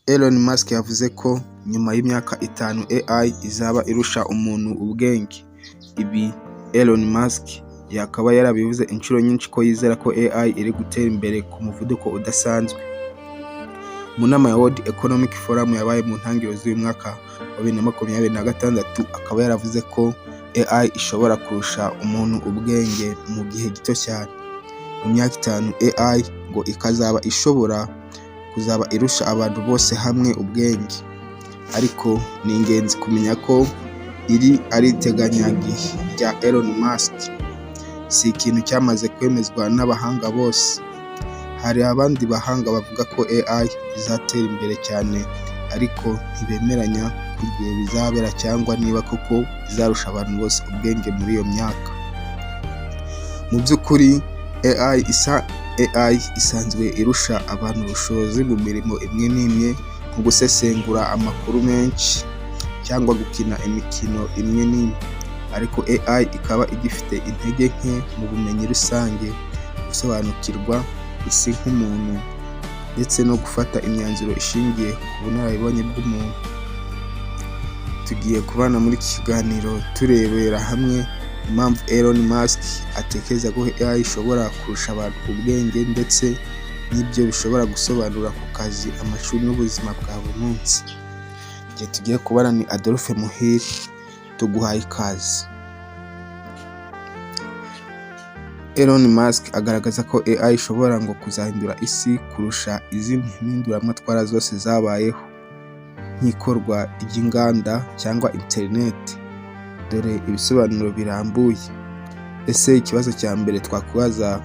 Elon Musk yavuze ko nyuma y'imyaka 5 AI izaba irusha umuntu ubwenge. Ibi Elon Musk yakaba yarabivuze inshuro nyinshi ko yizera ko AI iri gutera imbere ku muvuduko udasanzwe. Mu nama ya World Economic Forum yabaye mu ntangiriro z'uyu mwaka wa 2026, akaba yaravuze ko AI ishobora kurusha umuntu ubwenge mu gihe gito cyane. Mu myaka 5 AI ngo ikazaba ishobora kuzaba irusha abantu bose hamwe ubwenge. Ariko ni ingenzi kumenya ko iri ari iteganyagihe rya Elon Musk, si ikintu cyamaze kwemezwa n'abahanga bose. Hari abandi bahanga bavuga ko AI izatera imbere cyane, ariko ntibemeranya ku gihe bizabera cyangwa niba koko izarusha abantu bose ubwenge muri iyo myaka. Mu by'ukuri AI isanzwe irusha abantu ubushobozi mu mirimo imwe n'imwe, nko gusesengura amakuru menshi cyangwa gukina imikino imwe n'imwe. Ariko AI ikaba igifite intege nke mu bumenyi rusange, gusobanukirwa isi nk'umuntu, ndetse no gufata imyanzuro ishingiye ku bunararibonye bw'umuntu. Tugiye kubana muri iki kiganiro turebera hamwe impamvu Elon Musk atekereza ko AI ishobora kurusha abantu ubwenge, ndetse n'ibyo bishobora gusobanura ku kazi, amashuri n'ubuzima bwa buri munsi. Igihe tugiye kubana ni Adolphe Muhire, tuguhaye ikaze. Elon Musk agaragaza ko AI ishobora ngo kuzahindura isi kurusha izindi mpinduramatwara zose zabayeho, nk'ikorwa ry'inganda cyangwa interineti. Dore ibisobanuro birambuye. Ese ikibazo cya mbere twakwibaza,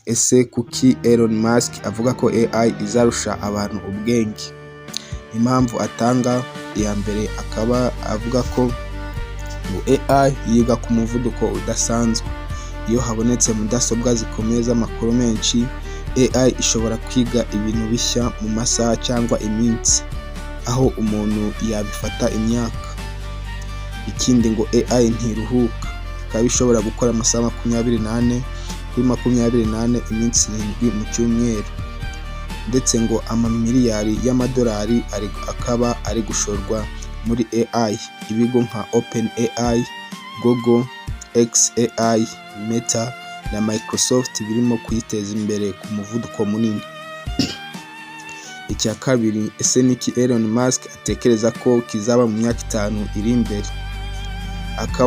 ese kuki Elon Musk avuga ko AI izarusha abantu ubwenge? Impamvu atanga iya mbere akaba avuga ko AI yiga ku muvuduko udasanzwe. Iyo habonetse mudasobwa zikomeye z'amakuru menshi, AI ishobora kwiga ibintu bishya mu masaha cyangwa iminsi, aho umuntu yabifata imyaka. Ikindi ngo AI ntiruhuka, ikaba ishobora gukora amasaha 24 kuri 24, iminsi 7 mu cyumweru. Ndetse ngo amamiliyari y'amadolari akaba ari gushorwa muri AI. Ibigo nka OpenAI, Google, xAI, Meta na Microsoft birimo kuyiteza imbere ku muvuduko munini. Icya kabiri, ese niki Elon Musk atekereza ko kizaba mu myaka 5 iri imbere? Akaba